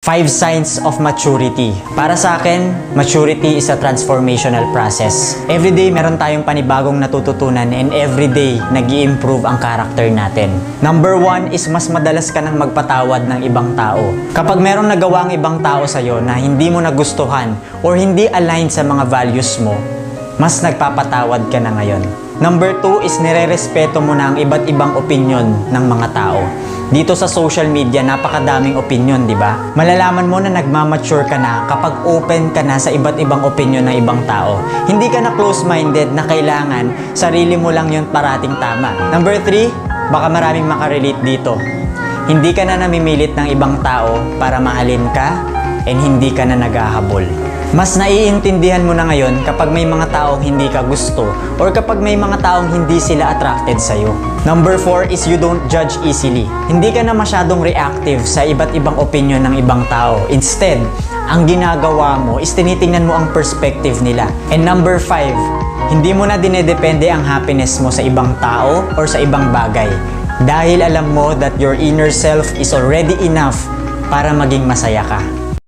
5 signs of maturity. Para sa akin, maturity is a transformational process. Everyday meron tayong panibagong natututunan and everyday nag-i-improve ang character natin. Number 1 is mas madalas ka nang magpatawad ng ibang tao. Kapag meron nagawa ang ibang tao sa'yo na hindi mo nagustuhan or hindi aligned sa mga values mo, mas nagpapatawad ka na ngayon. Number 2 is nire-respeto mo na ang iba't ibang opinion ng mga tao. Dito sa social media, napakadaming opinion, di ba? Malalaman mo na nagmamature ka na kapag open ka na sa iba't ibang opinion ng ibang tao. Hindi ka na close-minded na kailangan sarili mo lang yun parating tama. Number 3, baka maraming makarelate dito. Hindi ka na namimilit ng ibang tao para mahalin ka and hindi ka na naghahabol. Mas naiintindihan mo na ngayon kapag may mga taong hindi ka gusto or kapag may mga taong hindi sila attracted sa'yo. Number 4 is you don't judge easily. Hindi ka na masyadong reactive sa iba't ibang opinion ng ibang tao. Instead, ang ginagawa mo is tinitingnan mo ang perspective nila. And number 5, hindi mo na dinedepende ang happiness mo sa ibang tao or sa ibang bagay. Dahil alam mo that your inner self is already enough para maging masaya ka.